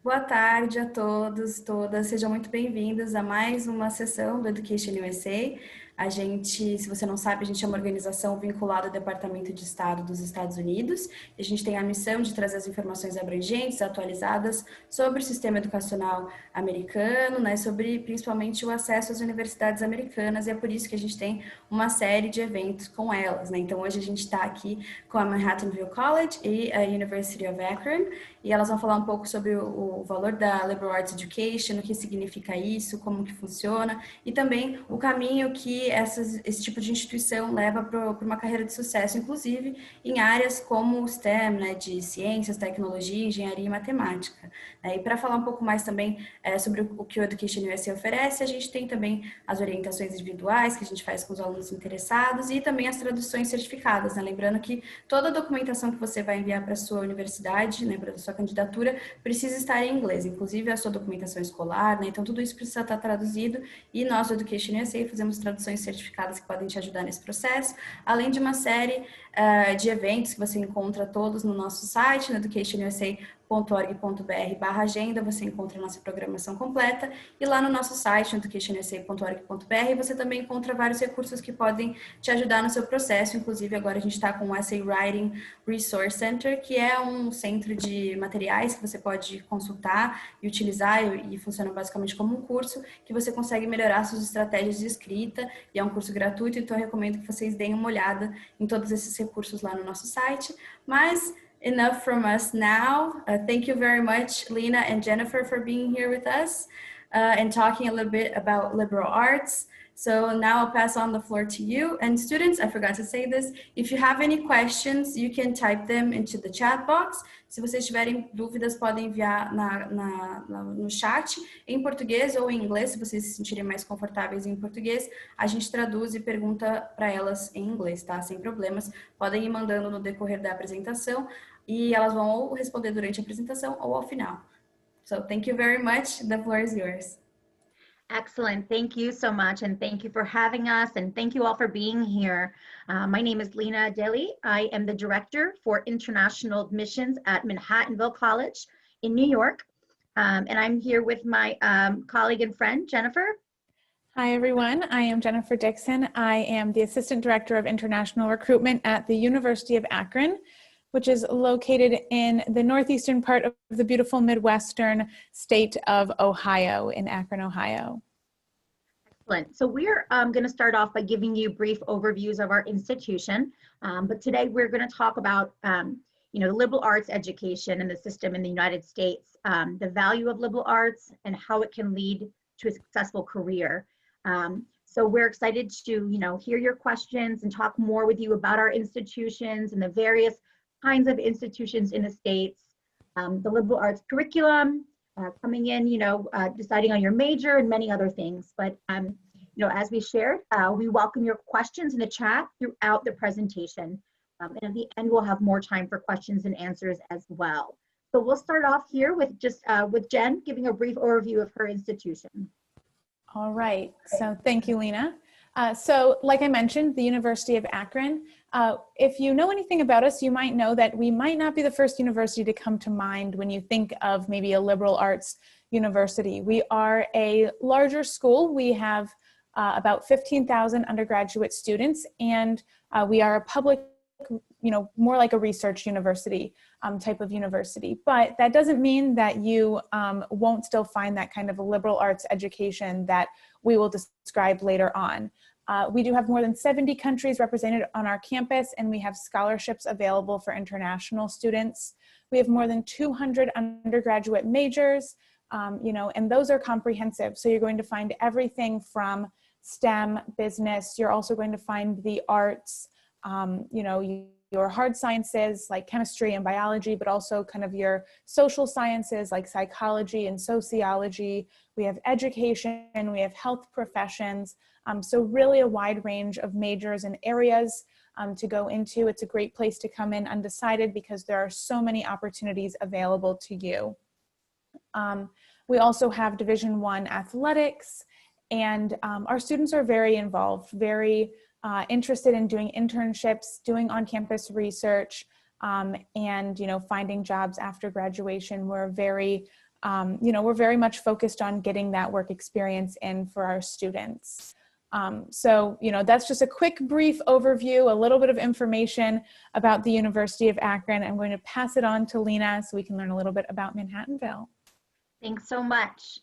Boa tarde a todos, todas. Sejam muito bem-vindos a mais uma sessão do EducationUSA. A gente, se você não sabe, a gente é uma organização vinculada ao Departamento de Estado dos Estados Unidos. E a gente tem a missão de trazer as informações abrangentes, atualizadas sobre o sistema educacional americano, né, sobre principalmente o acesso às universidades americanas. E é por isso que a gente tem uma série de eventos com elas, né? Então hoje a gente está aqui com a Manhattanville College e a University of Akron. E elas vão falar um pouco sobre o valor da Liberal Arts Education, o que significa isso, como que funciona, e também o caminho que esse tipo de instituição leva para uma carreira de sucesso, inclusive em áreas como o STEM, né, de ciências, tecnologia, engenharia e matemática. E para falar um pouco mais também sobre o que o EducationUSA oferece, a gente tem também as orientações individuais que a gente faz com os alunos interessados e também as traduções certificadas, né? Lembrando que toda a documentação que você vai enviar para a sua universidade, né, para a sua candidatura, precisa estar em inglês, inclusive a sua documentação escolar, né? Então tudo isso precisa estar traduzido e nós do EducationUSA fazemos traduções certificadas que podem te ajudar nesse processo, além de uma série de eventos que você encontra todos no nosso site, no educationusa.org.br/agenda, você encontra a nossa programação completa, e lá no nosso site, educationusa.org.br, você também encontra vários recursos que podem te ajudar no seu processo. Inclusive agora a gente está com o Essay Writing Resource Center, que é um centro de materiais que você pode consultar e utilizar, e funciona basicamente como um curso, que você consegue melhorar suas estratégias de escrita, e é um curso gratuito, então eu recomendo que vocês deem uma olhada em todos esses recursos lá no nosso site. Mas enough from us now. Thank you very much, Lena and Jennifer, for being here with us and talking a little bit about liberal arts. So now I'll pass on the floor to you. And students, I forgot to say this, if you have any questions, you can type them into the chat box. Se vocês tiverem dúvidas, podem enviar no chat, em português ou em inglês, se vocês se sentirem mais confortáveis em português, a gente traduz e pergunta para elas em inglês, tá? Sem problemas. Podem ir mandando no decorrer da apresentação e elas vão ou responder durante a apresentação ou ao final. So thank you very much. The floor is yours. Excellent. Thank you so much. And thank you for having us. And thank you all for being here. My name is Lena Deli. I am the Director for International Admissions at Manhattanville College in New York. And I'm here with my colleague and friend, Jennifer. Hi, everyone. I am Jennifer Dixon. I am the Assistant Director of International Recruitment at the University of Akron, which is located in the northeastern part of the beautiful Midwestern state of Ohio, in Akron, Ohio. Excellent. So we're going to start off by giving you brief overviews of our institution. But today we're going to talk about, liberal arts education and the system in the United States, the value of liberal arts and how it can lead to a successful career. So we're excited to, hear your questions and talk more with you about our institutions and the various kinds of institutions in the States, the liberal arts curriculum, coming in, deciding on your major and many other things. But, as we shared, we welcome your questions in the chat throughout the presentation. And at the end, we'll have more time for questions and answers as well. So we'll start off here with with Jen giving a brief overview of her institution. All right. So thank you, Lena. So like I mentioned, the University of Akron, if you know anything about us, you might know that we might not be the first university to come to mind when you think of maybe a liberal arts university. We are a larger school. We have about 15,000 undergraduate students, and we are a public, more like a research university type of university. But that doesn't mean that you won't still find that kind of a liberal arts education that we will describe later on. We do have more than 70 countries represented on our campus, and we have scholarships available for international students. We have more than 200 undergraduate majors, and those are comprehensive. So you're going to find everything from STEM, business. You're also going to find the arts, your hard sciences like chemistry and biology, but also kind of your social sciences like psychology and sociology. We have education, we have health professions. So really a wide range of majors and areas to go into. It's a great place to come in undecided because there are so many opportunities available to you. We also have Division I athletics, and our students are very involved, very interested in doing internships, doing on-campus research, and finding jobs after graduation. We're a very you know, we're very much focused on getting that work experience in for our students. So, you know, that's just a quick, brief overview, a little bit of information about the University of Akron. I'm going to pass it on to Lena so we can learn a little bit about Manhattanville. Thanks so much.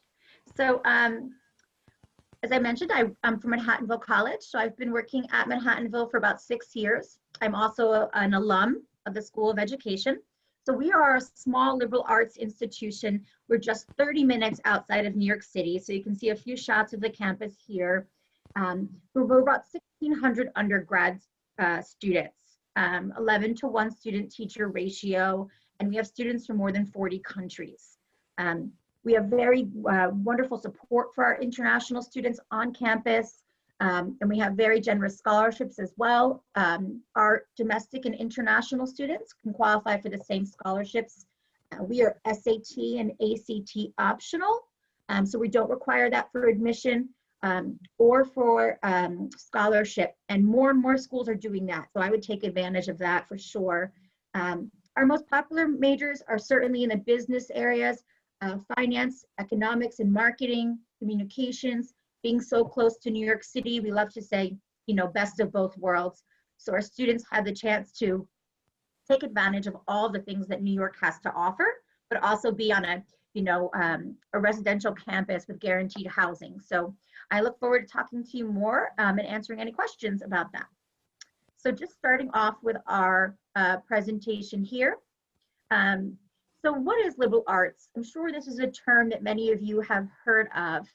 So, as I mentioned, I'm from Manhattanville College, so I've been working at Manhattanville for about 6 years. I'm also an alum of the School of Education. So we are a small liberal arts institution. We're just 30 minutes outside of New York City. So you can see a few shots of the campus here. We're about 1,600 undergrad students, 11 to 1 student-teacher ratio, and we have students from more than 40 countries. We have very wonderful support for our international students on campus, and we have very generous scholarships as well. Our domestic and international students can qualify for the same scholarships. We are SAT and ACT optional, so we don't require that for admission. Or for scholarship, and more schools are doing that. So I would take advantage of that for sure. Our most popular majors are certainly in the business areas, finance, economics and marketing, communications. Being so close to New York City, we love to say, you know, best of both worlds. So our students have the chance to take advantage of all the things that New York has to offer, but also be on a, you know, a residential campus with guaranteed housing. So I look forward to talking to you more and answering any questions about that. So just starting off with our presentation here. So what is liberal arts? I'm sure this is a term that many of you have heard of.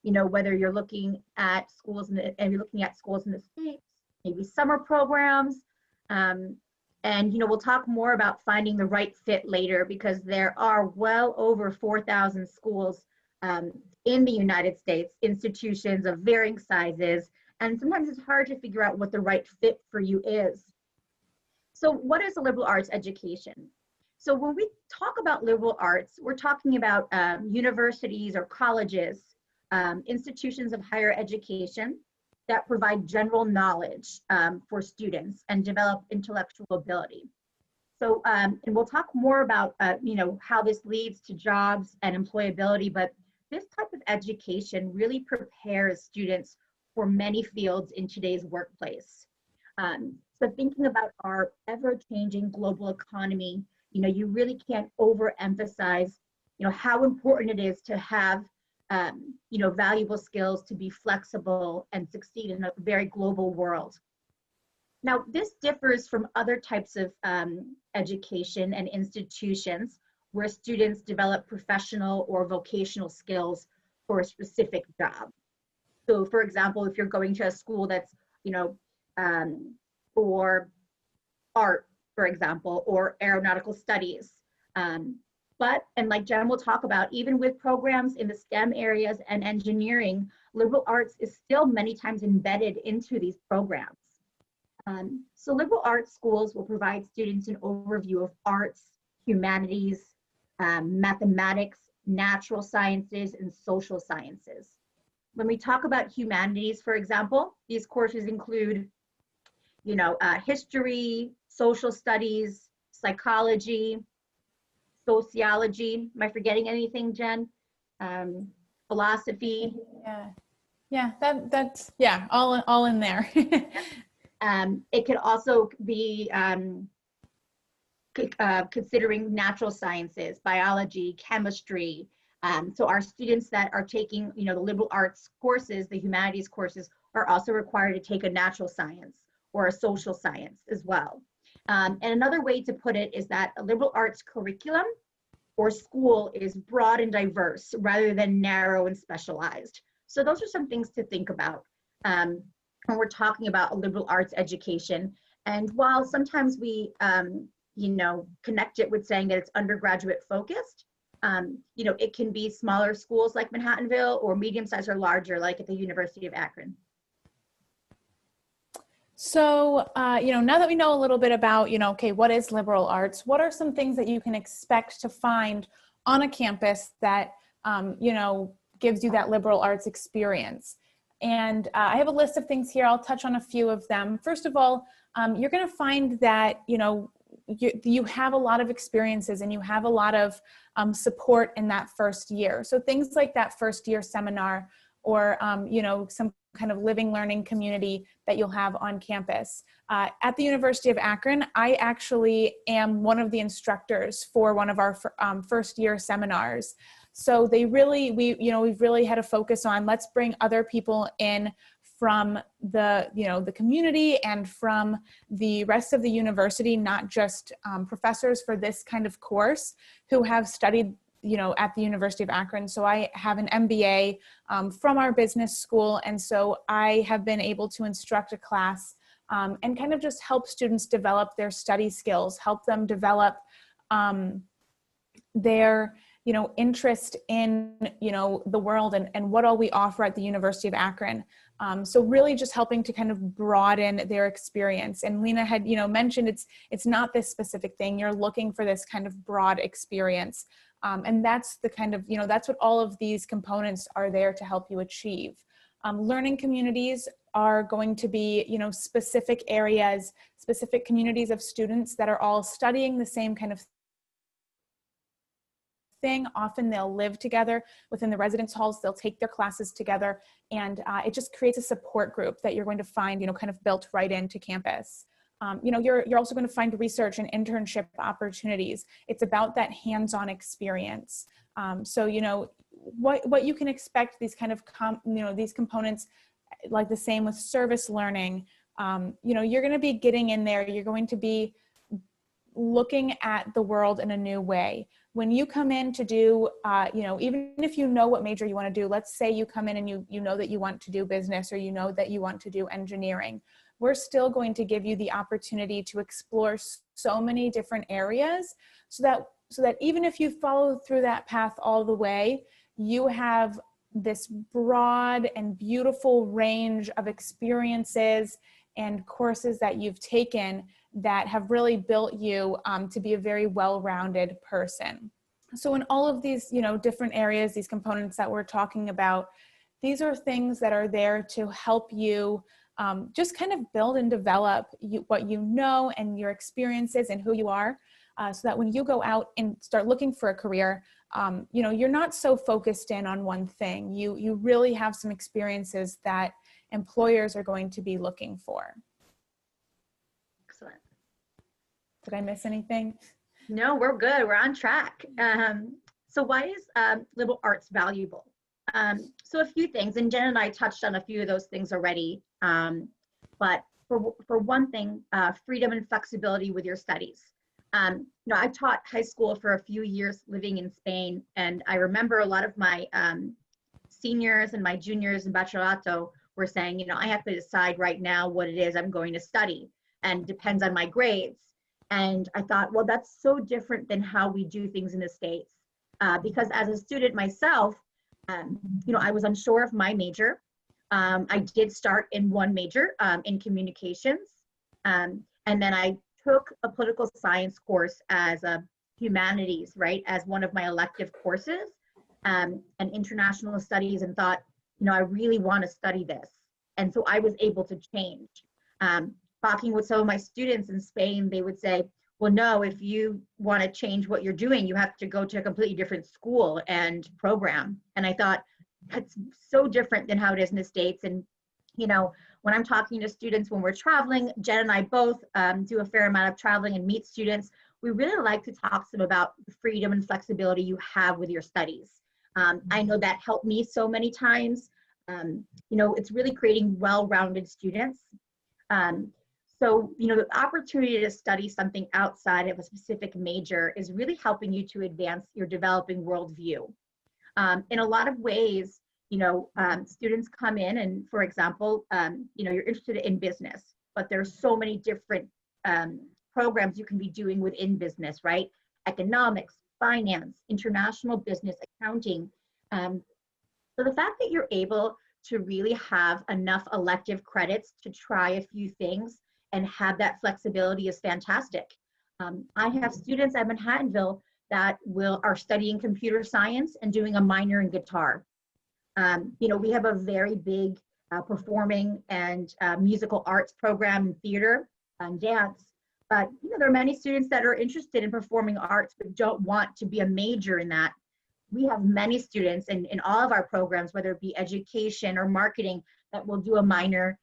You know, whether you're looking at schools and you're looking at schools in the States, maybe summer programs. And, you know, we'll talk more about finding the right fit later, because there are well over 4,000 schools in the United States, institutions of varying sizes, and sometimes it's hard to figure out what the right fit for you is. So what is a liberal arts education? So when we talk about liberal arts, we're talking about universities or colleges, institutions of higher education that provide general knowledge for students and develop intellectual ability. So, and we'll talk more about, you know, how this leads to jobs and employability, but this type of education really prepares students for many fields in today's workplace. So thinking about our ever-changing global economy, you know, you really can't overemphasize, you know, how important it is to have, you know, valuable skills to be flexible and succeed in a very global world. Now, this differs from other types of education and institutions where students develop professional or vocational skills for a specific job. So for example, if you're going to a school that's, you know, for art, for example, or aeronautical studies. And like Jen will talk about, even with programs in the STEM areas and engineering, liberal arts is still many times embedded into these programs. So liberal arts schools will provide students an overview of arts, humanities, mathematics, natural sciences, and social sciences. When we talk about humanities, for example, these courses include, you know, history, social studies, psychology, sociology. Am I forgetting anything, Jen? Philosophy. Yeah, that's yeah, all in there. It could also be considering natural sciences, biology, chemistry. So our students that are taking, you know, the liberal arts courses, the humanities courses, are also required to take a natural science or a social science as well. And another way to put it is that a liberal arts curriculum or school is broad and diverse rather than narrow and specialized. So those are some things to think about when we're talking about a liberal arts education. And while sometimes we, you know, connect it with saying that it's undergraduate focused, you know, it can be smaller schools like Manhattanville or medium-sized or larger, like at the University of Akron. So, you know, now that we know a little bit about, you know, okay, what is liberal arts? What are some things that you can expect to find on a campus that, you know, gives you that liberal arts experience? And I have a list of things here. I'll touch on a few of them. First of all, you're going to find that, you know, you have a lot of experiences and you have a lot of support in that first year. So things like that first year seminar, or some kind of living learning community that you'll have on campus. At the University of Akron, I actually am one of the instructors for one of our first year seminars. So we've really had a focus on, let's bring other people in from the community and from the rest of the university, not just professors for this kind of course who have studied at the University of Akron. So I have an MBA from our business school. And so I have been able to instruct a class and kind of just help students develop their study skills, help them develop their interest in the world and what all we offer at the University of Akron. So really just helping to kind of broaden their experience. And Lena had mentioned it's not this specific thing. You're looking for this kind of broad experience. And that's the kind of, that's what all of these components are there to help you achieve. Learning communities are going to be, specific areas, specific communities of students that are all studying the same kind of thing. Often they'll live together within the residence halls, they'll take their classes together, and it just creates a support group that you're going to find, kind of built right into campus. You're also going to find research and internship opportunities. It's about that hands-on experience. So what you can expect, these kind of these components, like the same with service learning. You're going to be getting in there. You're going to be looking at the world in a new way. When you come in to do, even if you know what major you want to do, let's say you come in and you know that you want to do business, or you know that you want to do engineering, we're still going to give you the opportunity to explore so many different areas so that even if you follow through that path all the way, you have this broad and beautiful range of experiences and courses that you've taken that have really built you to be a very well-rounded person. So in all of these, different areas, these components that we're talking about, these are things that are there to help you just kind of build and develop what you know and your experiences and who you are, so that when you go out and start looking for a career, you're not so focused in on one thing. You really have some experiences that employers are going to be looking for. Excellent. Did I miss anything? No, we're good. We're on track. So why is liberal arts valuable? So a few things, and Jen and I touched on a few of those things already. But for one thing, freedom and flexibility with your studies. I taught high school for a few years living in Spain, and I remember a lot of my seniors and my juniors in bachillerato were saying, I have to decide right now what it is I'm going to study, and depends on my grades. And I thought, well, that's so different than how we do things in the States. Because as a student myself, I was unsure of my major. I did start in one major in communications. And then I took a political science course as a humanities, right, as one of my elective courses, and international studies, and thought, I really want to study this. And so I was able to change. Talking with some of my students in Spain, they would say, well, no, if you want to change what you're doing, you have to go to a completely different school and program. And I thought, that's so different than how it is in the States. And, when I'm talking to students, when we're traveling, Jen and I both do a fair amount of traveling and meet students. We really like to talk to them about the freedom and flexibility you have with your studies. I know that helped me so many times. It's really creating well-rounded students. So, the opportunity to study something outside of a specific major is really helping you to advance your developing worldview. In a lot of ways, students come in and, for example, you're interested in business, but there's so many different programs you can be doing within business, right? Economics, finance, international business, accounting. So the fact that you're able to really have enough elective credits to try a few things and have that flexibility is fantastic. I have students at Manhattanville that are studying computer science and doing a minor in guitar. We have a very big performing and musical arts program in theater and dance, But there are many students that are interested in performing arts but don't want to be a major in that. We have many students in all of our programs, whether it be education or marketing, that will do a minor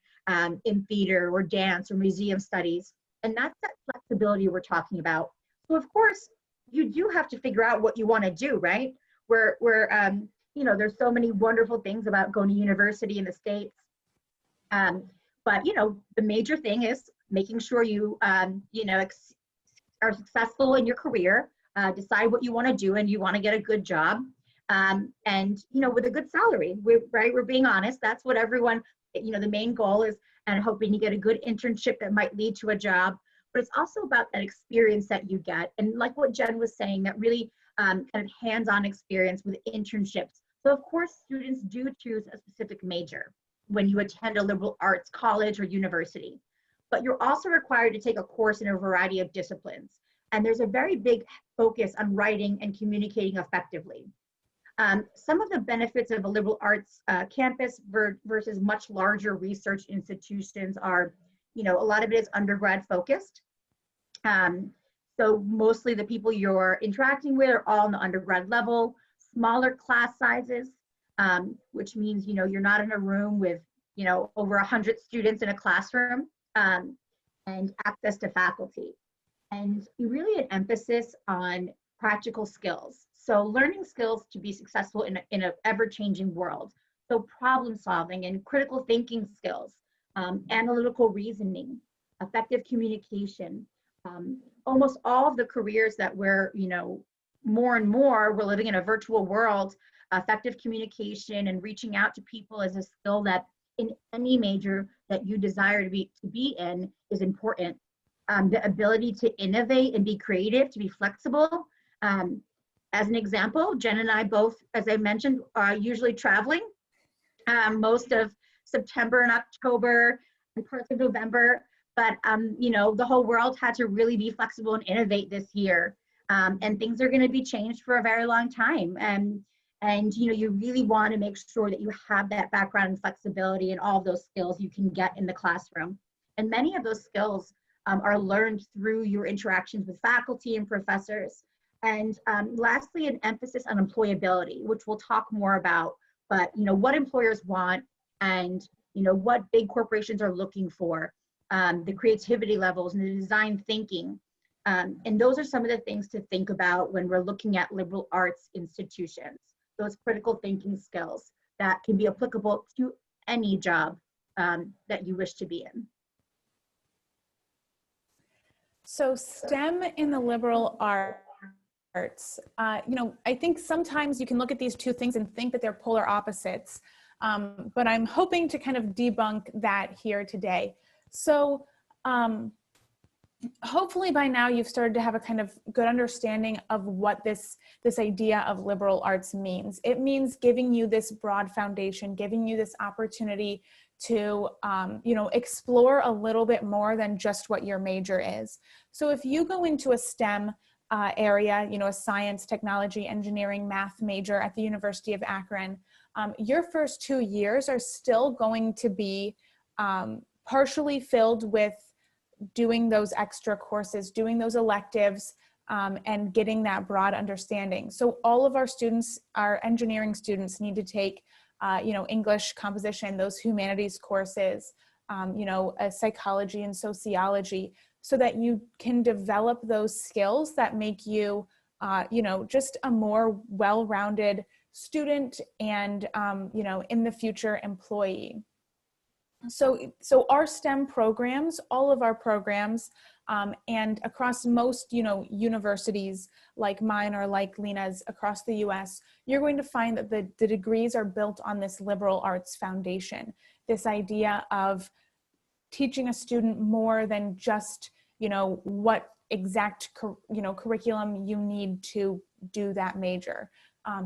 in theater or dance or museum studies. And that's that flexibility we're talking about. So of course, you do have to figure out what you want to do, right? There's so many wonderful things about going to university in the States. But the major thing is making sure you are successful in your career, decide what you want to do, and you want to get a good job, and with a good salary. We're being honest. That's what everyone, the main goal is, and hoping you get a good internship that might lead to a job. But it's also about that experience that you get, and like what Jen was saying, that really kind of hands-on experience with internships. So of course, students do choose a specific major when you attend a liberal arts college or university. But you're also required to take a course in a variety of disciplines. And there's a very big focus on writing and communicating effectively. Some of the benefits of a liberal arts campus versus much larger research institutions are, a lot of it is undergrad focused. So mostly the people you're interacting with are all on the undergrad level, smaller class sizes, which means, you're not in a room with, over 100 students in a classroom, and access to faculty. And really an emphasis on practical skills. So learning skills to be successful in an ever-changing world. So problem solving and critical thinking skills, analytical reasoning, effective communication. Almost all of the careers that we're, more and more, we're living in a virtual world. Effective communication and reaching out to people is a skill that in any major that you desire to be in is important. The ability to innovate and be creative, to be flexible. As an example, Jen and I both, as I mentioned, are usually traveling most of September and October and parts of November. But, the whole world had to really be flexible and innovate this year. And things are going to be changed for a very long time. And you really want to make sure that you have that background and flexibility and all of those skills you can get in the classroom. And many of those skills are learned through your interactions with faculty and professors. And lastly, an emphasis on employability, which we'll talk more about, but what employers want and what big corporations are looking for, the creativity levels and the design thinking. And those are some of the things to think about when we're looking at liberal arts institutions. Those critical thinking skills that can be applicable to any job that you wish to be in. So STEM in the liberal arts, I think sometimes you can look at these two things and think that they're polar opposites, but I'm hoping to kind of debunk that here today. So hopefully by now you've started to have a kind of good understanding of what this idea of liberal arts means. It means giving you this broad foundation, giving you this opportunity to, explore a little bit more than just what your major is. So if you go into a STEM area, a science, technology, engineering, math major at the University of Akron, your first 2 years are still going to be partially filled with doing those extra courses, doing those electives, and getting that broad understanding. So all of our students, our engineering students, need to take, English, composition, those humanities courses, psychology and sociology, so that you can develop those skills that make you, just a more well-rounded student and, in the future employee. So our STEM programs, all of our programs, and across most, universities like mine or like Lena's across the US, you're going to find that the degrees are built on this liberal arts foundation, this idea of teaching a student more than just, what exact, curriculum you need to do that major,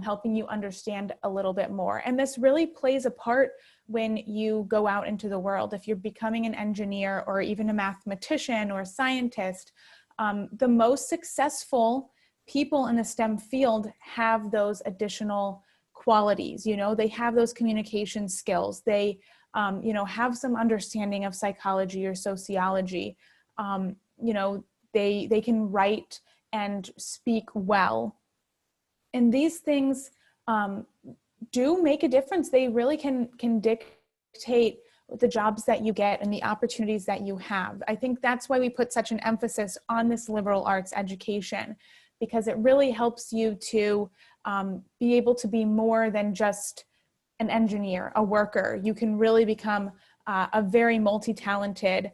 helping you understand a little bit more. And this really plays a part when you go out into the world. If you're becoming an engineer or even a mathematician or a scientist, the most successful people in the STEM field have those additional qualities. They have those communication skills. They, have some understanding of psychology or sociology. they can write and speak well. And these things do make a difference. They really can dictate the jobs that you get and the opportunities that you have. I think that's why we put such an emphasis on this liberal arts education, because it really helps you to be able to be more than just an engineer, a worker. You can really become a very multi-talented,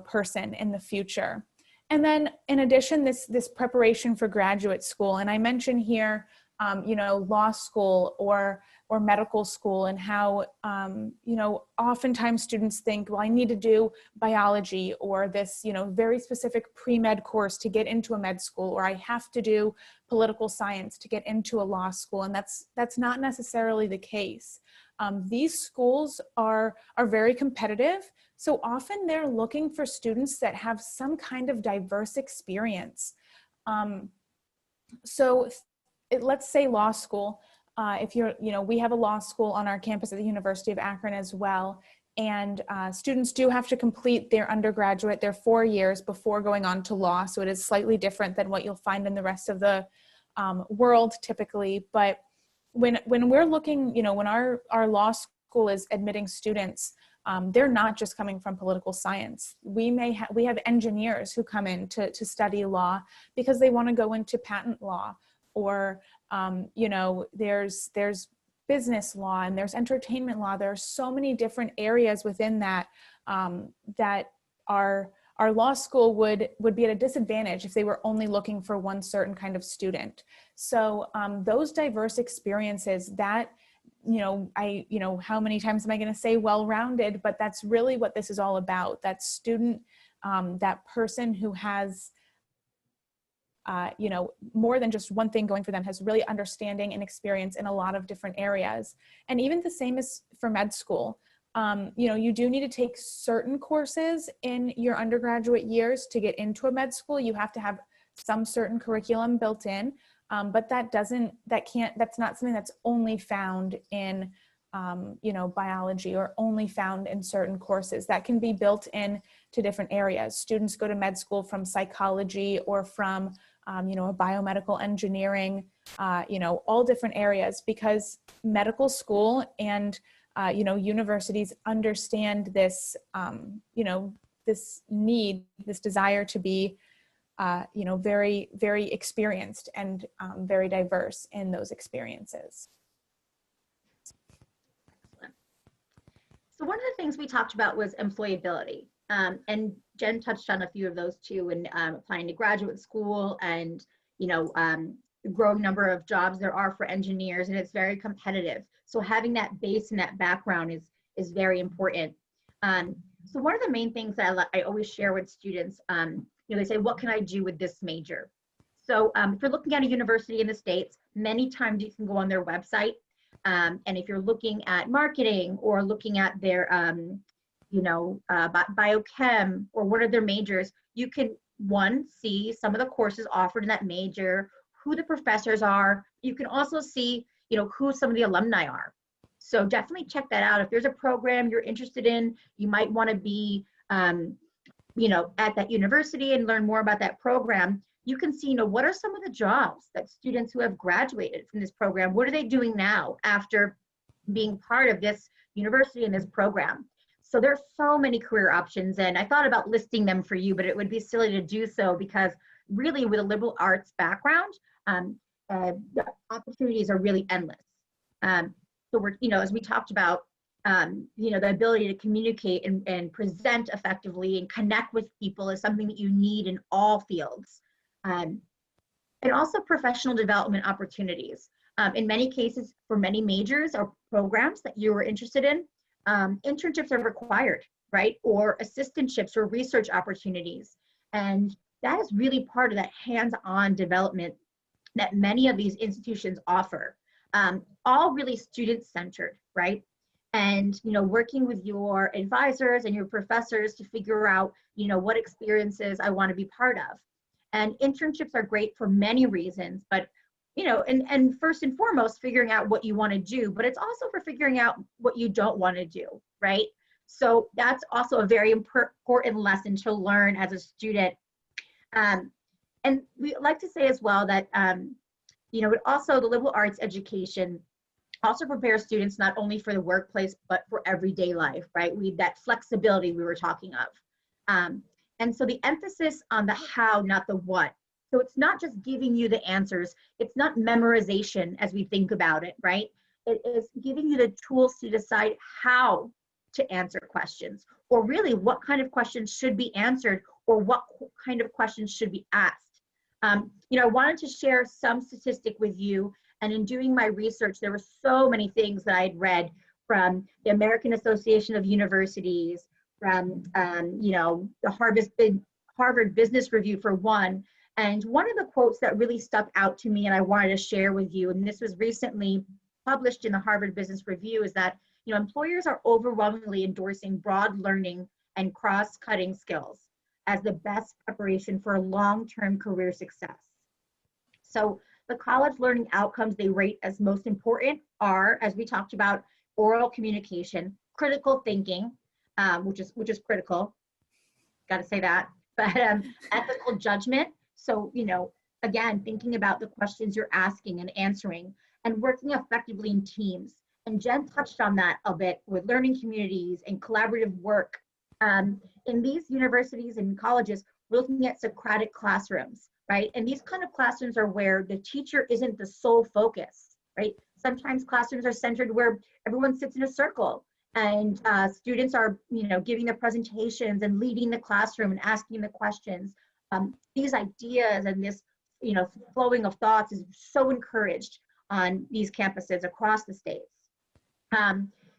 person in the future. And then in addition, this preparation for graduate school, and I mentioned here, law school or medical school, and how, oftentimes students think, well, I need to do biology or this, very specific pre-med course to get into a med school, or I have to do political science to get into a law school. And that's not necessarily the case. These schools are very competitive. So often they're looking for students that have some kind of diverse experience. Let's say law school. We have a law school on our campus at the University of Akron as well. And students do have to complete their undergraduate, their 4 years before going on to law. So it is slightly different than what you'll find in the rest of the world typically. But when we're looking, when our law school is admitting students, they're not just coming from political science. We have engineers who come in to study law because they want to go into patent law, or there's business law and there's entertainment law. There are so many different areas within that that our law school would be at a disadvantage if they were only looking for one certain kind of student. So those diverse experiences, that how many times am I going to say well-rounded, but that's really what this is all about. That student, that person who has more than just one thing going for them, has really understanding and experience in a lot of different areas. And even the same is for med school. You do need to take certain courses in your undergraduate years to get into a med school. You have to have some certain curriculum built in, but that's not something that's only found in, biology, or only found in certain courses. That can be built in to different areas. Students go to med school from psychology or from, a biomedical engineering, all different areas, because medical school and universities understand this, this need, this desire to be, very, very experienced and very diverse in those experiences. So one of the things we talked about was employability. And Jen touched on a few of those too, in applying to graduate school, and the growing number of jobs there are for engineers, and it's very competitive. So having that base and that background is very important. So one of the main things that I always share with students, they say, what can I do with this major? So if you're looking at a university in the States, many times you can go on their website, and if you're looking at marketing or looking at their biochem or one of their majors, you can, see some of the courses offered in that major, who the professors are. You can also see, who some of the alumni are. So definitely check that out. If there's a program you're interested in, you might want to be, at that university and learn more about that program. You can see, what are some of the jobs that students who have graduated from this program, what are they doing now after being part of this university and this program? So there's so many career options, and I thought about listing them for you, but it would be silly to do so, because really with a liberal arts background, the opportunities are really endless. So we're, as we talked about, the ability to communicate and present effectively and connect with people is something that you need in all fields. And also professional development opportunities. In many cases, for many majors or programs that you were interested in, internships are required, right? Or assistantships or research opportunities. And that is really part of that hands-on development that many of these institutions offer. All really student-centered, right? And, working with your advisors and your professors to figure out, what experiences I want to be part of. And internships are great for many reasons, but and first and foremost, figuring out what you want to do, but it's also for figuring out what you don't want to do, right? So that's also a very important lesson to learn as a student. And we like to say as well that, you know, also the liberal arts education also prepares students not only for the workplace, but for everyday life, right? That flexibility we were talking of. And so the emphasis on the how, not the what. So it's not just giving you the answers. It's not memorization as we think about it, right? It is giving you the tools to decide how to answer questions, or really what kind of questions should be answered, or what kind of questions should be asked. You know, I wanted to share some statistic with you, and in doing my research, there were so many things that I had read from the American Association of Universities, from you know, the Harvard Business Review for one. And one of the quotes that really stuck out to me and I wanted to share with you, and this was recently published in the Harvard Business Review, is that, you know, employers are overwhelmingly endorsing broad learning and cross-cutting skills as the best preparation for a long-term career success. So the college learning outcomes they rate as most important are, as we talked about, oral communication, critical thinking, which is critical, got to say that, but ethical judgment. So, you know, again, thinking about the questions you're asking and answering, and working effectively in teams. And Jen touched on that a bit with learning communities and collaborative work. In these universities and colleges, we're looking at Socratic classrooms, right? And these kind of classrooms are where the teacher isn't the sole focus, right? Sometimes classrooms are centered where everyone sits in a circle, and students are, you know, giving the presentations and leading the classroom and asking the questions. These ideas and this, you know, flowing of thoughts is so encouraged on these campuses across the states.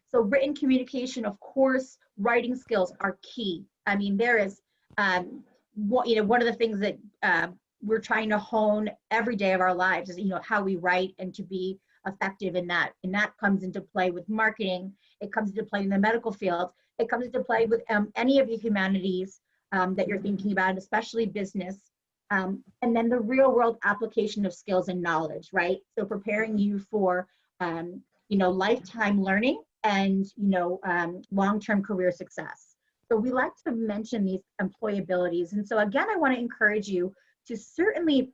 So written communication, of course, writing skills are key. I mean, there is, you know, one of the things that we're trying to hone every day of our lives is, you know, how we write and to be effective in that. And that comes into play with marketing. It comes into play in the medical field. It comes into play with any of the humanities that you're thinking about, especially business. And then the real world application of skills and knowledge, right? So preparing you for, you know, lifetime learning and, you know, long-term career success. So we like to mention these employabilities. And so again, I want to encourage you to certainly,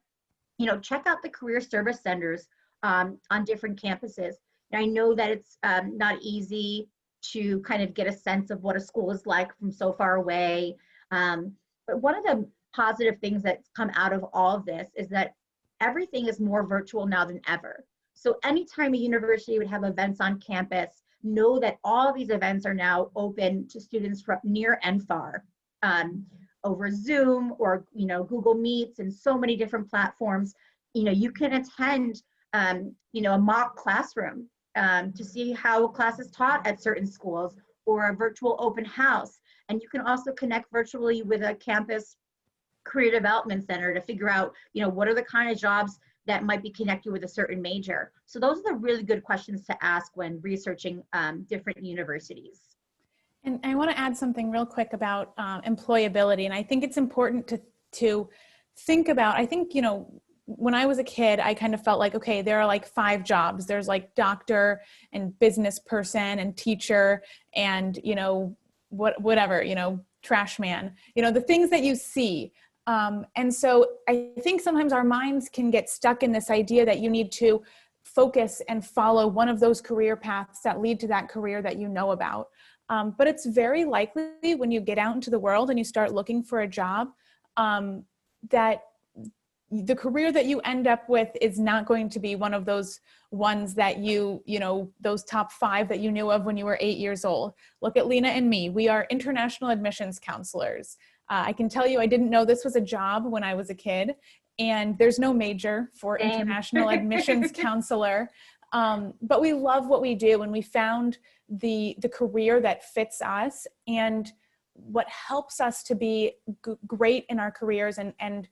you know, check out the career service centers on different campuses. And I know that it's not easy to kind of get a sense of what a school is like from so far away. But one of the positive things that's come out of all of this is that everything is more virtual now than ever. So anytime a university would have events on campus, know that all these events are now open to students from near and far, over Zoom or, you know, Google Meets and so many different platforms. You know, you can attend, you know, a mock classroom to see how a class is taught at certain schools, or a virtual open house. And you can also connect virtually with a campus career development center to figure out, you know, what are the kind of jobs that might be connected with a certain major. So those are the really good questions to ask when researching different universities. And I want to add something real quick about employability. And I think it's important to think about, I think, you know, when I was a kid, I kind of felt like, okay, there are like 5 jobs. There's like doctor and business person and teacher and, you know, whatever, you know, trash man, you know, the things that you see. And so I think sometimes our minds can get stuck in this idea that you need to focus and follow one of those career paths that lead to that career that you know about. But it's very likely when you get out into the world and you start looking for a job, that the career that you end up with is not going to be one of those ones that you know, those top 5 that you knew of when you were 8 years old. Look at Lena and me. We are international admissions counselors. I can tell you, I didn't know this was a job when I was a kid, and there's no major for international admissions counselor. But we love what we do, and we found the career that fits us, and what helps us to be great in our careers and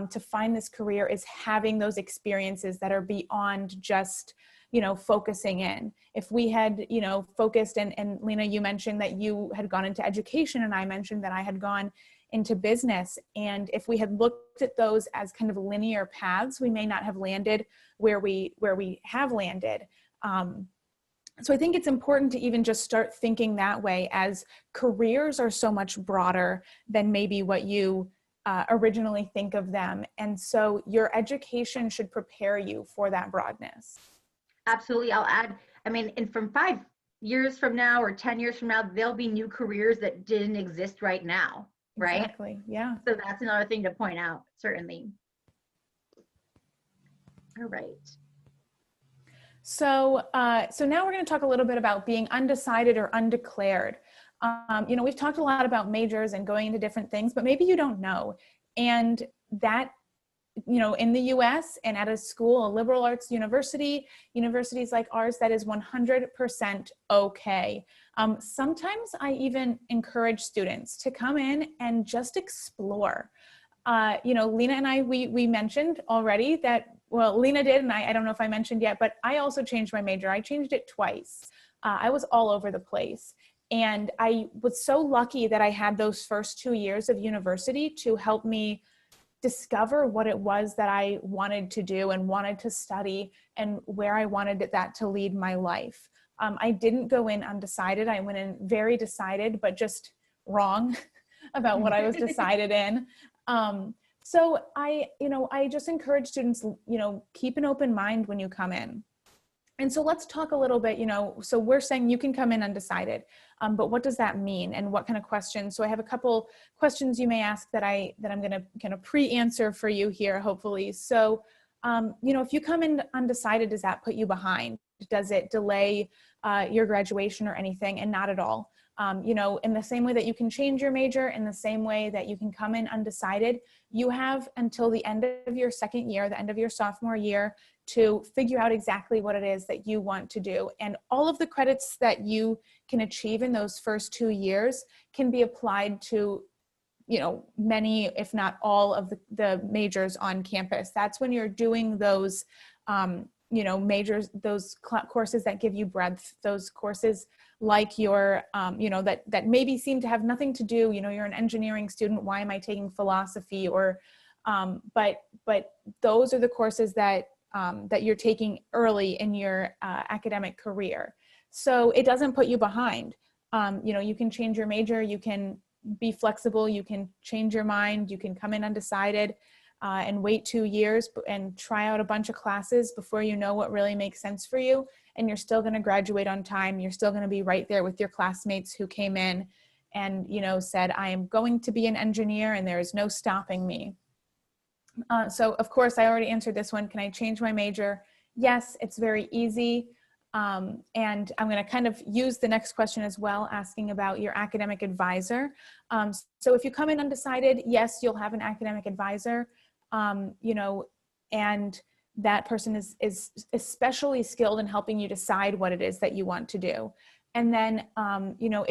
to find this career is having those experiences that are beyond just, you know, focusing in. If we had, you know, focused, and Lena, you mentioned that you had gone into education, and I mentioned that I had gone into business. And if we had looked at those as kind of linear paths, we may not have landed where we have landed. So I think it's important to even just start thinking that way, as careers are so much broader than maybe what you originally think of them. And so your education should prepare you for that broadness. Absolutely. I'll add, I mean, and from 5 years from now or 10 years from now, there'll be new careers that didn't exist right now, right? Exactly. Yeah. So that's another thing to point out, certainly. All right. So, so now we're going to talk a little bit about being undecided or undeclared. You know, we've talked a lot about majors and going into different things, but maybe you don't know. And that, you know, in the US and at a school, a liberal arts university, universities like ours, that is 100% okay. Sometimes I even encourage students to come in and just explore. You know, Lena and I, we mentioned already that, well, Lena did, and I don't know if I mentioned yet, but I also changed my major. I changed it twice. I was all over the place. And I was so lucky that I had those first 2 years of university to help me discover what it was that I wanted to do and wanted to study and where I wanted that to lead my life. I didn't go in undecided. I went in very decided, but just wrong about what I was decided in. So I just encourage students, you know, keep an open mind when you come in. And so let's talk a little bit, you know, so we're saying you can come in undecided, but what does that mean and what kind of questions? So I have a couple questions you may ask that I'm going to kind of pre-answer for you here, hopefully. So, you know, if you come in undecided, does that put you behind? Does it delay your graduation or anything? And not at all. You know, in the same way that you can change your major, in the same way that you can come in undecided, you have until the end of your second year, the end of your sophomore year, to figure out exactly what it is that you want to do. And all of the credits that you can achieve in those first 2 years can be applied to, you know, many, if not all of the majors on campus. That's when you're doing those, you know, majors, those courses that give you breadth, those courses like your, you know, that maybe seem to have nothing to do, you know, you're an engineering student, why am I taking philosophy? Or, but those are the courses that you're taking early in your academic career. So it doesn't put you behind. You know, you can change your major, you can be flexible, you can change your mind, you can come in undecided and wait 2 years and try out a bunch of classes before you know what really makes sense for you. And you're still going to graduate on time. You're still going to be right there with your classmates who came in and, you know, said, I am going to be an engineer and there is no stopping me. So of course, I already answered this one. Can I change my major? Yes, it's very easy. And I'm going to kind of use the next question as well, asking about your academic advisor. So if you come in undecided, yes, you'll have an academic advisor, you know, and that person is especially skilled in helping you decide what it is that you want to do. And then, you know,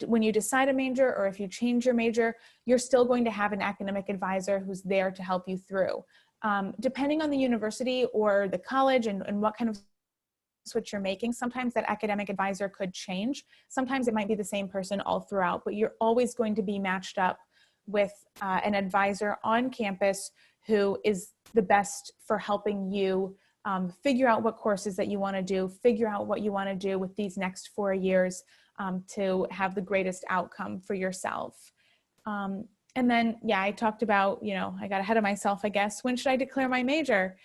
when you decide a major or if you change your major, you're still going to have an academic advisor who's there to help you through. Depending on the university or the college and what kind of switch you're making, sometimes that academic advisor could change. Sometimes it might be the same person all throughout, but you're always going to be matched up with an advisor on campus who is the best for helping you figure out what courses that you want to do, figure out what you want to do with these next 4 years to have the greatest outcome for yourself. And then, yeah, I talked about, you know, I got ahead of myself, I guess. When should I declare my major?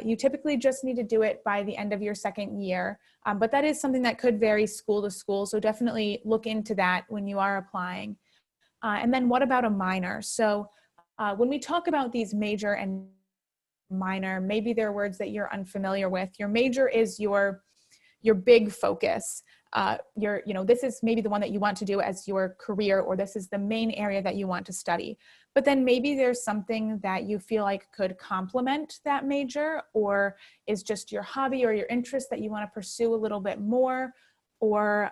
You typically just need to do it by the end of your second year, but that is something that could vary school to school. So definitely look into that when you are applying. And then what about a minor? So when we talk about these major and minor, maybe there are words that you're unfamiliar with. Your major is your big focus. You know, this is maybe the one that you want to do as your career, or this is the main area that you want to study. But then maybe there's something that you feel like could complement that major, or is just your hobby or your interest that you want to pursue a little bit more, or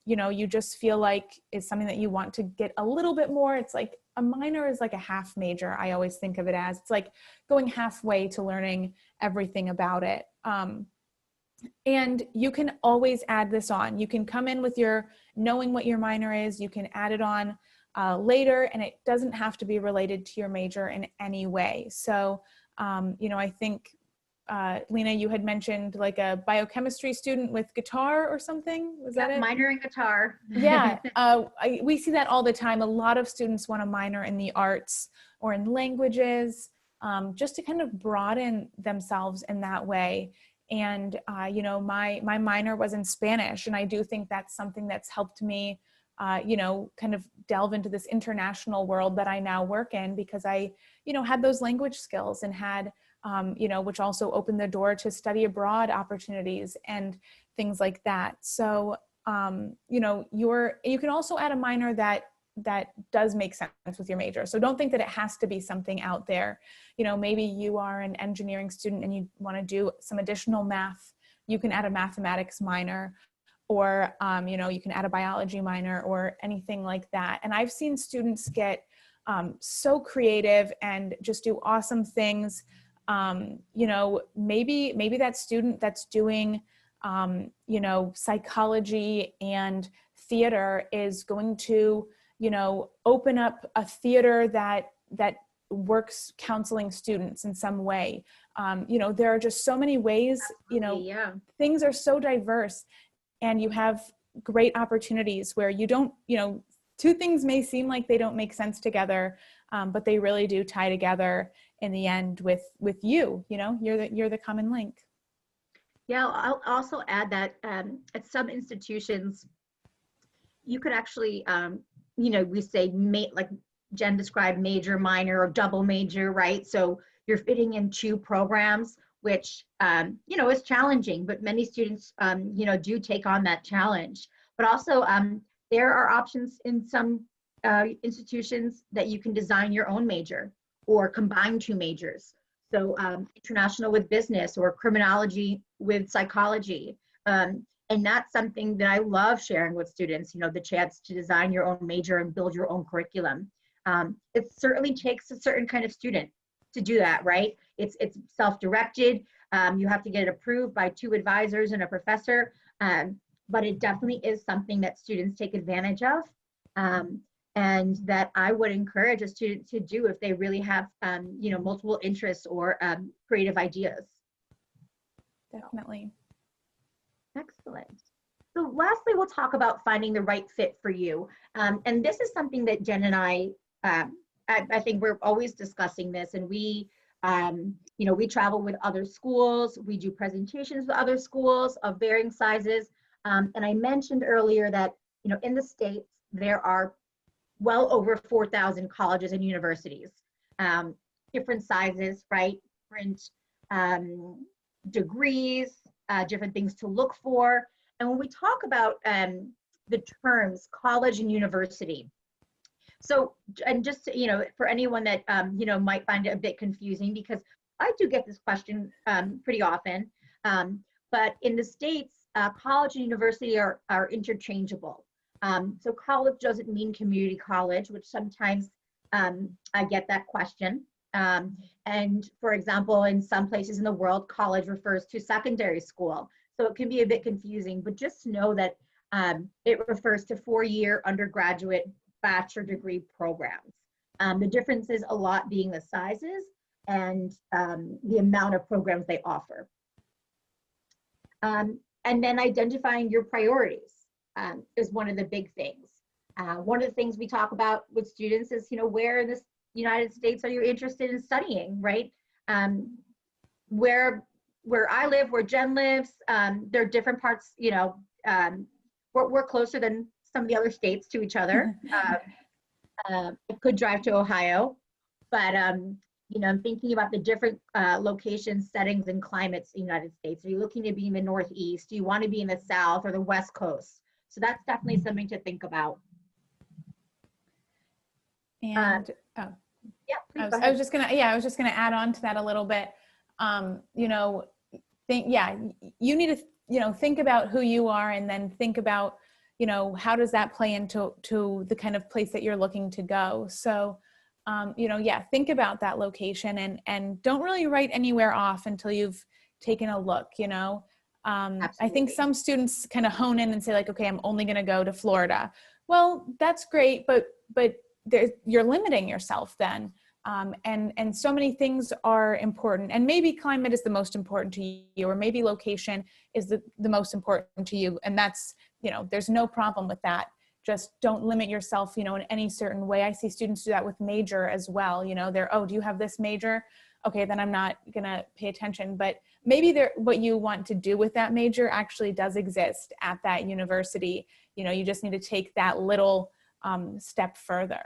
you know, you just feel like it's something that you want to get a little bit more. It's like a minor is like a half major. I always think of it as, it's like going halfway to learning everything about it. And you can always add this on. You can come in with your knowing what your minor is. You can add it on later, and it doesn't have to be related to your major in any way. So, you know, I think Lena, you had mentioned like a biochemistry student with guitar or something. Was that it? Minor in guitar. Yeah, we see that all the time. A lot of students want to minor in the arts or in languages, just to kind of broaden themselves in that way. And, you know, my minor was in Spanish, and I do think that's something that's helped me, you know, kind of delve into this international world that I now work in, because I, you know, had those language skills and had, you know, which also opened the door to study abroad opportunities and things like that. So, you know, you can also add a minor that does make sense with your major. So don't think that it has to be something out there. You know, maybe you are an engineering student and you want to do some additional math. You can add a mathematics minor, or, you know, you can add a biology minor or anything like that. And I've seen students get so creative and just do awesome things. You know, maybe that student that's doing, you know, psychology and theater is going to, you know, open up a theater that works counseling students in some way. You know, there are just so many ways, you know, things are so diverse, and you have great opportunities where you don't, you know, two things may seem like they don't make sense together, but they really do tie together in the end with you, you know, you're the common link. Yeah, I'll also add that at some institutions, you could actually, you know, we say like Jen described, major, minor, or double major, right? So you're fitting in two programs, which, you know, is challenging, but many students, you know, do take on that challenge. But also there are options in some institutions that you can design your own major or combine two majors. So international with business, or criminology with psychology. And that's something that I love sharing with students, you know, the chance to design your own major and build your own curriculum. It certainly takes a certain kind of student to do that, right? It's self-directed. You have to get it approved by 2 advisors and a professor, but it definitely is something that students take advantage of, and that I would encourage a student to do if they really have, you know, multiple interests or creative ideas. Definitely. Excellent. So lastly, we'll talk about finding the right fit for you. And this is something that Jen and I think we're always discussing this, and we, you know, we travel with other schools, we do presentations with other schools of varying sizes. And I mentioned earlier that, you know, in the States, there are well over 4,000 colleges and universities, different sizes, right? Different degrees, different things to look for. And when we talk about the terms college and university, so, and just, you know, for anyone that, you know, might find it a bit confusing, because I do get this question pretty often, but in the States, college and university are interchangeable. So college doesn't mean community college, which sometimes I get that question. And for example, in some places in the world, college refers to secondary school. So it can be a bit confusing, but just know that it refers to 4-year undergraduate bachelor degree programs. The difference is a lot being the sizes and the amount of programs they offer. And then identifying your priorities is one of the big things. One of the things we talk about with students is, you know, where in the United States are you interested in studying, right? Where I live, where Jen lives, there are different parts, you know, we're closer than some of the other states to each other. I could drive to Ohio, but you know, I'm thinking about the different locations, settings, and climates in the United States. Are you looking to be in the Northeast? Do you want to be in the South or the West Coast? So that's definitely something to think about. And yeah, I was just gonna add on to that a little bit. You know, you need to, you know, think about who you are, and then think about, you know, how does that play into the kind of place that you're looking to go. So, you know, think about that location, and don't really write anywhere off until you've taken a look, you know. I think some students kind of hone in and say like, okay, I'm only going to go to Florida. Well, that's great, but you're limiting yourself then. And so many things are important, and maybe climate is the most important to you, or maybe location is the most important to you. And that's, there's no problem with that. Just don't limit yourself, in any certain way. I see students do that with major as well. Oh, do you have this major? Okay, then I'm not gonna pay attention. But maybe what you want to do with that major actually does exist at that university. You just need to take that little step further.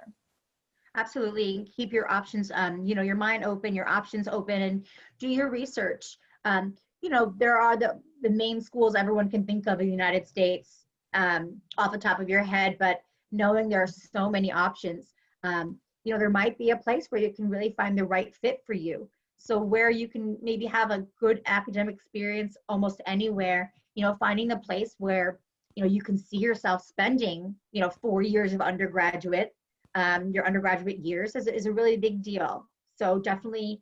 Absolutely. Keep your options, your mind open, your options open, and do your research. There are the main schools everyone can think of in the United States off the top of your head, but knowing there are so many options, there might be a place where you can really find the right fit for you. So where you can maybe have a good academic experience almost anywhere, finding a place where, you can see yourself spending, 4 years of undergraduate, your undergraduate years is a really big deal. So definitely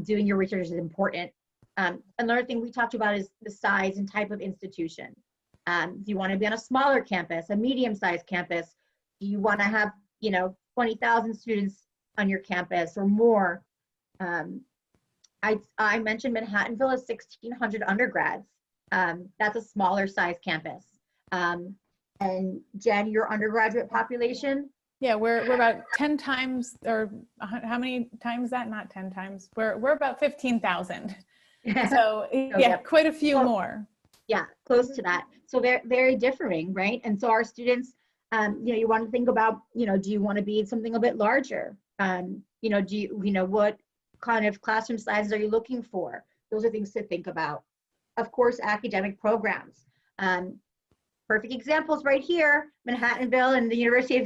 doing your research is important. Another thing we talked about is the size and type of institution. Do you want to be on a smaller campus, a medium-sized campus? Do you want to have, 20,000 students on your campus or more? I mentioned Manhattanville is 1,600 undergrads. That's a smaller size campus. And Jen, your undergraduate population? Yeah, we're about 10 times, or how many times that? Not 10 times. We're about 15,000. So yeah, quite a few more. Yeah, close to that. So very, very differing, right? And so our students, you want to think about, do you want to be something a bit larger? What kind of classroom sizes are you looking for? Those are things to think about. Of course, academic programs. Perfect examples right here, Manhattanville and the University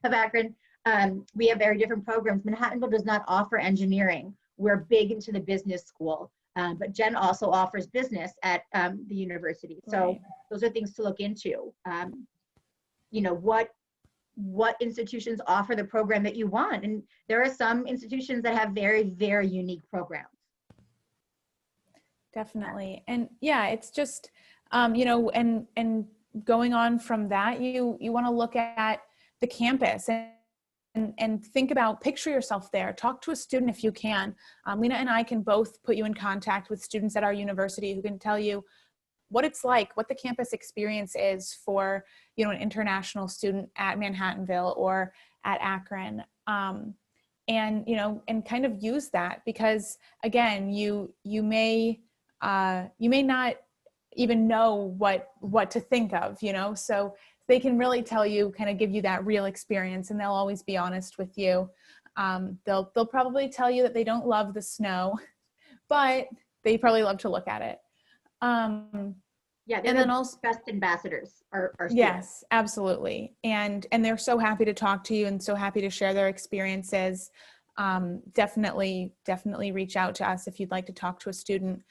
of Akron. We have very different programs. Manhattanville does not offer engineering. We're big into the business school, but Jen also offers business at the university. So right. Those are things to look into. What institutions offer the program that you want? And there are some institutions that have very, very unique programs. Definitely. And yeah, it's just, and going on from that, you want to look at the campus and think about, picture yourself there. Talk to a student if you can. Lena and I can both put you in contact with students at our university who can tell you what it's like, what the campus experience is for, an international student at Manhattanville or at Akron. And kind of use that, because again, you may not even know what to think of, so they can really tell you, kind of give you that real experience, and they'll always be honest with you. They'll probably tell you that they don't love the snow, but they probably love to look at it. Yeah, they're the best ambassadors, our students. Yes, absolutely. And they're so happy to talk to you and so happy to share their experiences. Definitely reach out to us if you'd like to talk to a student.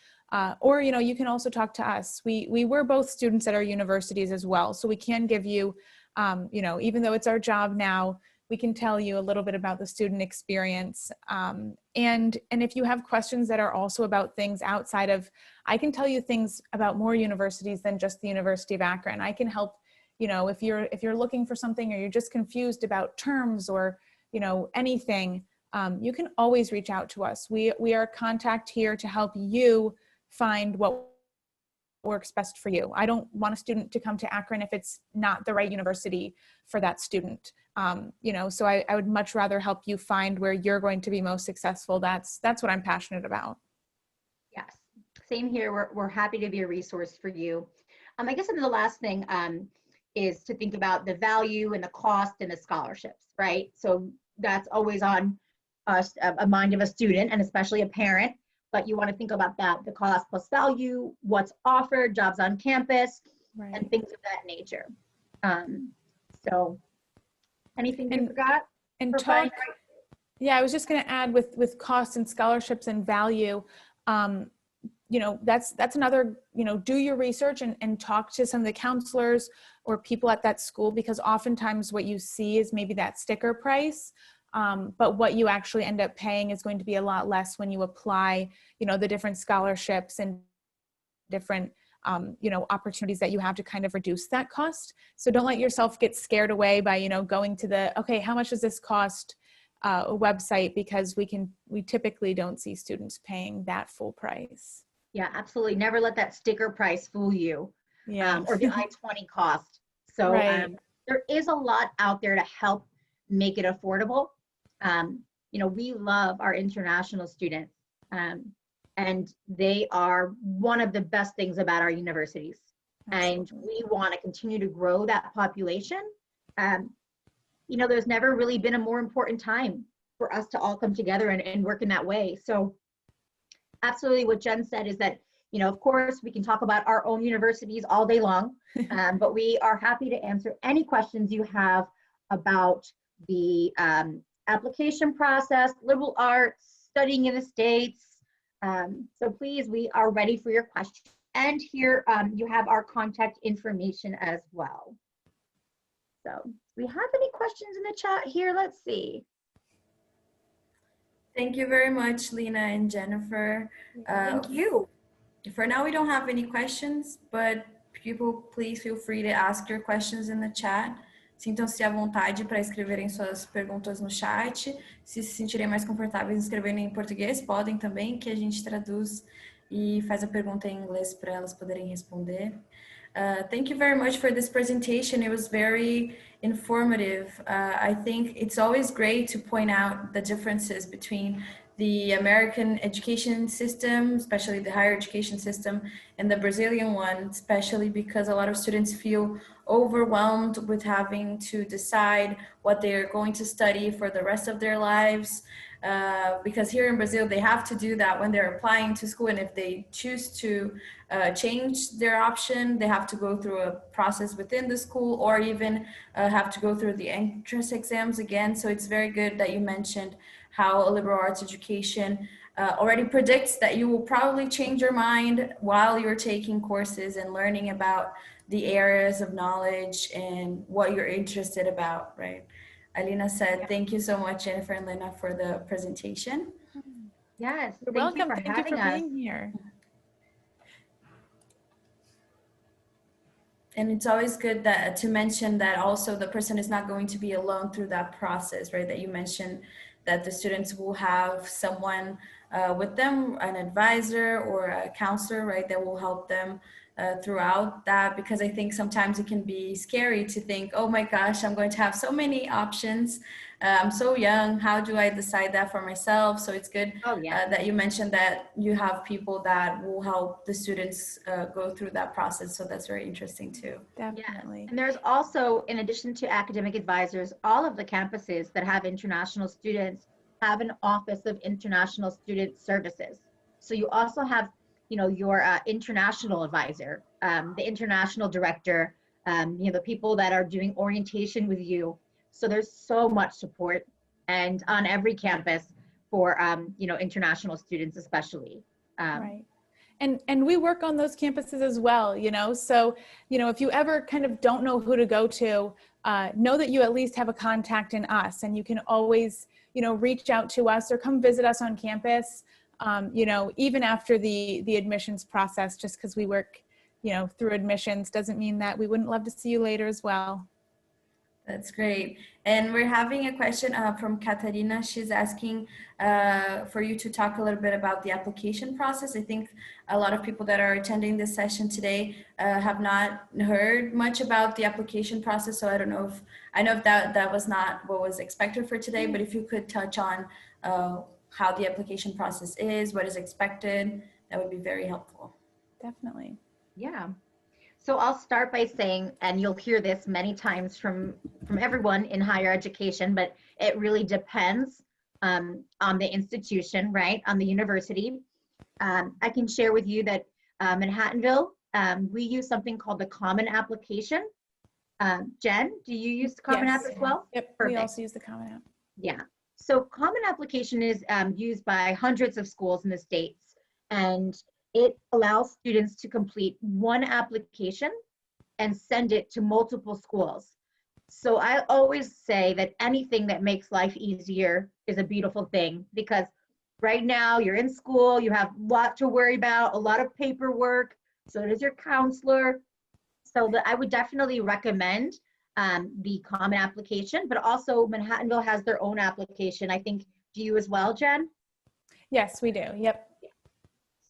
Or, you can also talk to us. We were both students at our universities as well. So we can give you, even though it's our job now, we can tell you a little bit about the student experience. And if you have questions that are also about things outside of, I can tell you things about more universities than just the University of Akron. I can help, if you're looking for something, or you're just confused about terms or, anything, you can always reach out to us. We are contact here to help you find what works best for you. I don't want a student to come to Akron if it's not the right university for that student. So I would much rather help you find where you're going to be most successful. That's what I'm passionate about. Yes, same here. We're happy to be a resource for you. I guess the last thing is to think about the value and the cost and the scholarships, right? So that's always on a mind of a student, and especially a parent. But you want to think about that, the cost plus value, what's offered, jobs on campus, right, and things of that nature. So anything you forgot? And talk, yeah, I was just going to add with costs and scholarships and value, that's another, do your research and talk to some of the counselors or people at that school, because oftentimes what you see is maybe that sticker price. But what you actually end up paying is going to be a lot less when you apply, the different scholarships and different, opportunities that you have to kind of reduce that cost. So don't let yourself get scared away by, going to okay, how much does this cost? website, because we typically don't see students paying that full price. Yeah, absolutely. Never let that sticker price fool you. Yeah. Or the I-20 cost. So Right. there is a lot out there to help make it affordable. We love our international students, and they are one of the best things about our universities. Absolutely. And we want to continue to grow that population. There's never really been a more important time for us to all come together and work in that way. So absolutely what Jen said is that, of course, we can talk about our own universities all day long, but we are happy to answer any questions you have about the application process, liberal arts, studying in the States. So please, we are ready for your questions. And here you have our contact information as well. So do we have any questions in the chat here? Let's see. Thank you very much, Lena and Jennifer. Thank you. For now, we don't have any questions, but people, please feel free to ask your questions in the chat. Sintam-se à vontade para escreverem suas perguntas no chat. Se sentirem mais confortáveis escrevendo em português, podem também, que a gente traduz e faz a pergunta em inglês para elas poderem responder. Thank you very much for this presentation. It was very informative. I think it's always great to point out the differences between the American education system, especially the higher education system, and the Brazilian one, especially because a lot of students feel overwhelmed with having to decide what they're going to study for the rest of their lives. Because here in Brazil, they have to do that when they're applying to school, and if they choose to change their option, they have to go through a process within the school, or even have to go through the entrance exams again. So it's very good that you mentioned how a liberal arts education already predicts that you will probably change your mind while you're taking courses and learning about the areas of knowledge and what you're interested about, right? Alina said, thank you so much, Jennifer and Lena, for the presentation. Yes, You're thank welcome. you for Thank you having for us. being here. And it's always good that to mention that also the person is not going to be alone through that process, right? That you mentioned that the students will have someone with them, an advisor or a counselor, right? That will help them throughout that, because I think sometimes it can be scary to think, oh my gosh, I'm going to have so many options. I'm so young. How do I decide that for myself? So it's good that you mentioned that you have people that will help the students go through that process. So that's very interesting too. Definitely. And there's also, in addition to academic advisors, all of the campuses that have international students have an Office of International Student Services. So you also have, your international advisor, the international director, the people that are doing orientation with you. So there's so much support, and on every campus for, international students especially. Right. And we work on those campuses as well, so, if you ever kind of don't know who to go to, know that you at least have a contact in us, and you can always, reach out to us or come visit us on campus, even after the admissions process. Just because we work, through admissions doesn't mean that we wouldn't love to see you later as well. That's great. And we're having a question from Katarina. She's asking for you to talk a little bit about the application process. I think a lot of people that are attending this session today have not heard much about the application process. So I don't know if that was not what was expected for today, but if you could touch on how the application process is, what is expected, that would be very helpful. Definitely. Yeah. So I'll start by saying, and you'll hear this many times from everyone in higher education, but it really depends on the institution, right? On the university. I can share with you that Manhattanville, we use something called the Common Application. Jen, do you use the Common App as well? Yep, Perfect. we also use the Common App. Yeah. So Common Application is used by hundreds of schools in the States, and it allows students to complete one application and send it to multiple schools. So I always say that anything that makes life easier is a beautiful thing, because right now you're in school, you have a lot to worry about, a lot of paperwork, so does your counselor. So I would definitely recommend the common application, but also Manhattanville has their own application. I think, do you as well, Jen? Yes, we do. Yep.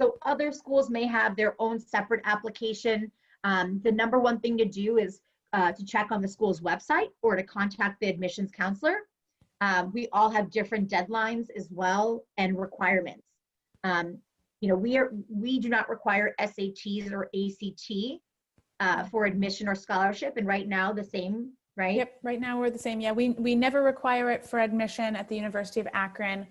So other schools may have their own separate application. The number one thing to do is to check on the school's website or to contact the admissions counselor. We all have different deadlines as well and requirements. We do not require SATs or ACT for admission or scholarship, and right now the same, right? Yep, right now we're the same. Yeah, we never require it for admission at the University of Akron.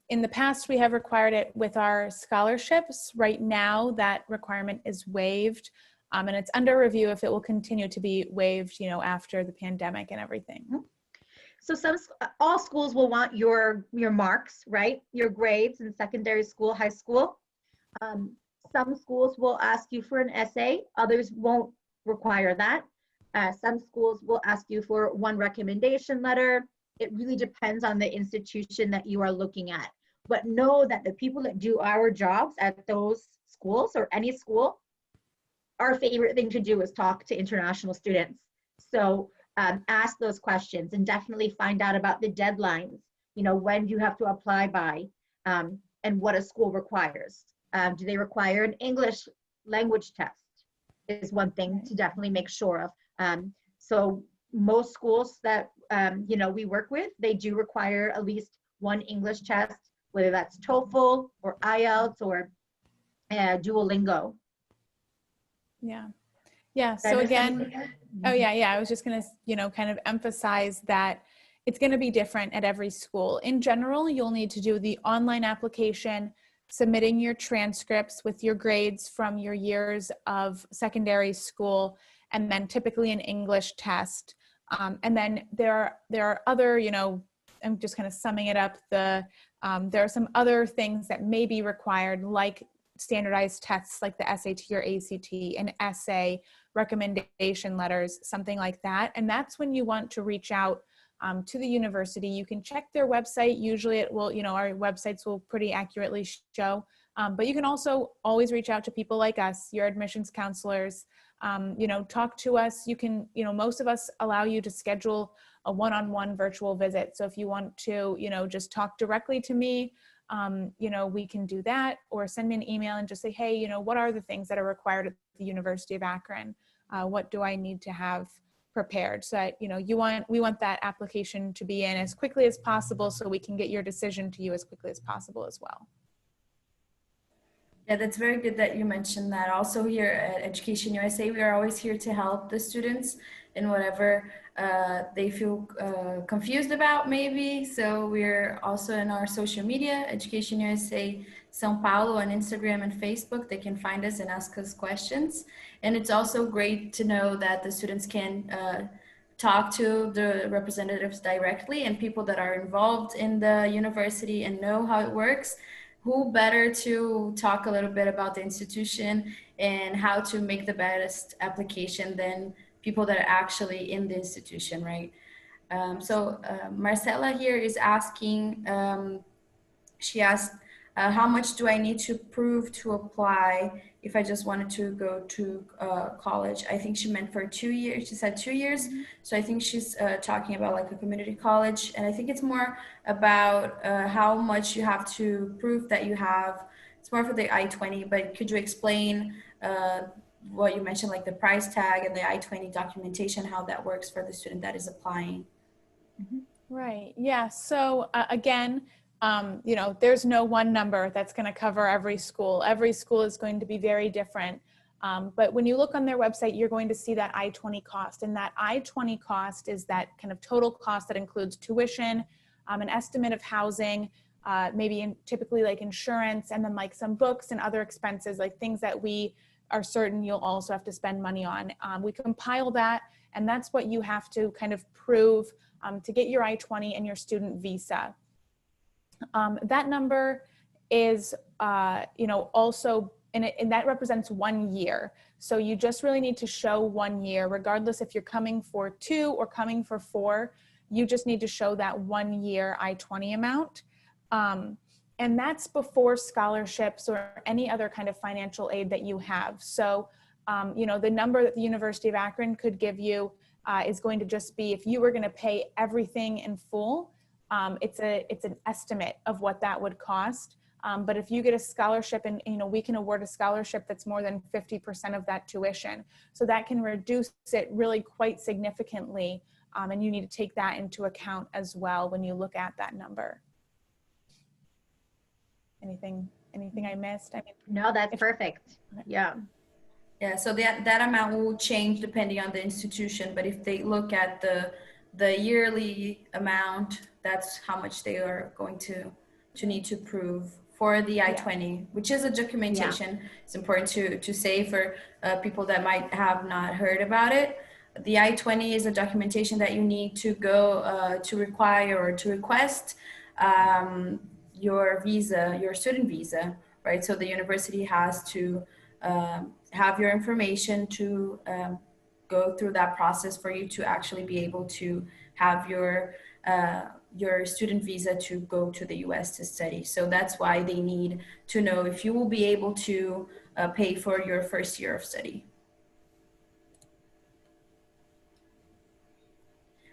In the past, we have required it with our scholarships. Right now, that requirement is waived, and it's under review if it will continue to be waived, after the pandemic and everything. So all schools will want your marks, right? Your grades in secondary school, high school. Some schools will ask you for an essay, others won't require that. Some schools will ask you for one recommendation letter. It really depends on the institution that you are looking at. But know that the people that do our jobs at those schools or any school, our favorite thing to do is talk to international students. So ask those questions and definitely find out about the deadlines, when you have to apply by, and what a school requires. Do they require an English language test is one thing to definitely make sure of. So most schools that we work with, they do require at least one English test, whether that's TOEFL or IELTS or Duolingo. Yeah. So again, I was just going to, kind of emphasize that it's going to be different at every school. In general, you'll need to do the online application, submitting your transcripts with your grades from your years of secondary school, and then typically an English test. And then there are other, I'm just kind of summing it up. There are some other things that may be required, like standardized tests like the SAT or ACT, an essay, recommendation letters, something like that. And that's when you want to reach out to the university. You can check their website. Usually it will, our websites will pretty accurately show, but you can also always reach out to people like us, your admissions counselors, talk to us. You can, most of us allow you to schedule a one-on-one virtual visit. So if you want to, just talk directly to me, we can do that, or send me an email and just say, hey, what are the things that are required at the University of Akron? What do I need to have prepared? So that, we want that application to be in as quickly as possible so we can get your decision to you as quickly as possible as well. Yeah, that's very good that you mentioned that. Also here at Education USA, we are always here to help the students in whatever they feel confused about maybe. So we're also in our social media, Education USA São Paulo on Instagram and Facebook. They can find us and ask us questions. And it's also great to know that the students can talk to the representatives directly and people that are involved in the university and know how it works. Who better to talk a little bit about the institution and how to make the best application than people that are actually in the institution, right? Marcela here is asking, she asked, how much do I need to prove to apply if I just wanted to go to college? I think she meant for 2 years. She said 2 years. So I think she's talking about like a community college. And I think it's more about how much you have to prove that you have. It's more for the I-20, but could you explain what you mentioned, like the price tag and the I-20 documentation, how that works for the student that is applying? Right. Yeah. So again, there's no one number that's going to cover every school. Every school is going to be very different. But when you look on their website, you're going to see that I-20 cost. And that I-20 cost is that kind of total cost that includes tuition, an estimate of housing, maybe typically like insurance, and then like some books and other expenses, like things that we are certain you'll also have to spend money on. We compile that, and that's what you have to kind of prove to get your I-20 and your student visa. That number is, also, and that represents 1 year. So you just really need to show 1 year, regardless if you're coming for 2 or coming for 4, you just need to show that 1 year I-20 amount. And that's before scholarships or any other kind of financial aid that you have. So, the number that the University of Akron could give you is going to just be, if you were going to pay everything in full, it's an estimate of what that would cost. But if you get a scholarship, and we can award a scholarship that's more than 50% of that tuition, so that can reduce it really quite significantly. And you need to take that into account as well when you look at that number. Anything I missed? I mean, no, that's perfect. Yeah. Yeah, so that amount will change depending on the institution, but if they look at the yearly amount, that's how much they are going to need to prove for the I-20, which is a documentation. Yeah. It's important to say for people that might have not heard about it. The I-20 is a documentation that you need to go to require or to request your visa, your student visa, right? So the university has to have your information to go through that process for you to actually be able to have your student visa to go to the US to study. So that's why they need to know if you will be able to pay for your first year of study.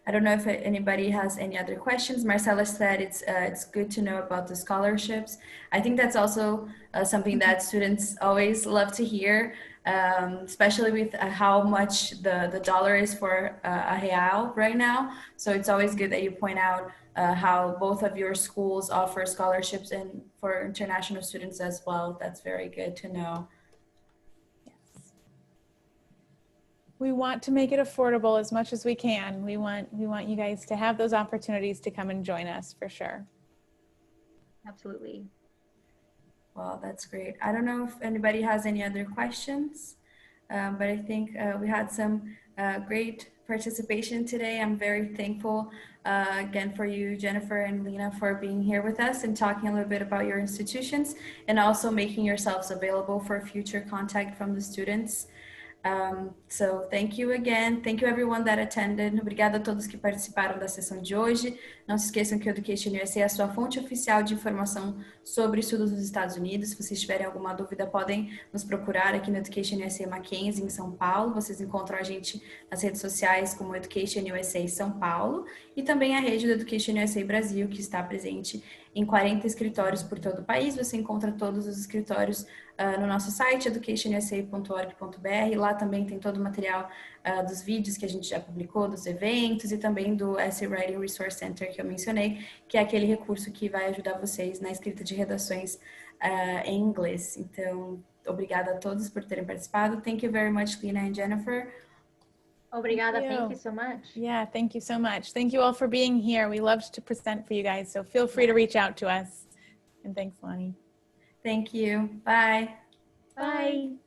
I don't know if anybody has any other questions. Marcella said it's good to know about the scholarships. I think that's also something that students always love to hear, especially with how much the dollar is for a real right now. So it's always good that you point out how both of your schools offer scholarships and for international students as well. That's very good to know. We want to make it affordable as much as we can. We want you guys to have those opportunities to come and join us for sure. Absolutely. Well, that's great. I don't know if anybody has any other questions, but I think we had some great participation today. I'm very thankful again for you, Jennifer and Lena, for being here with us and talking a little bit about your institutions and also making yourselves available for future contact from the students. So thank you again. Thank you everyone that attended. Obrigada a todos que participaram da sessão de hoje. Não se esqueçam que o EducationUSA é a sua fonte oficial de informação sobre estudos nos Estados Unidos. Se vocês tiverem alguma dúvida, podem nos procurar aqui no EducationUSA Mackenzie, em São Paulo. Vocês encontram a gente nas redes sociais como EducationUSA São Paulo e também a rede do EducationUSA Brasil, que está presente em 40 escritórios por todo o país. Você encontra todos os escritórios no nosso site, educationusa.org.br. Lá também tem todo o material dos vídeos que a gente já publicou, dos eventos e também do Essay Writing Resource Center que eu mencionei, que é aquele recurso que vai ajudar vocês na escrita de redações em inglês. Então, obrigada a todos por terem participado. Thank you very much, Lena and Jennifer. Obrigada, thank you so much. Yeah, thank you so much. Thank you all for being here. We loved to present for you guys, so feel free to reach out to us. And thanks, Lonnie. Thank you. Bye. Bye.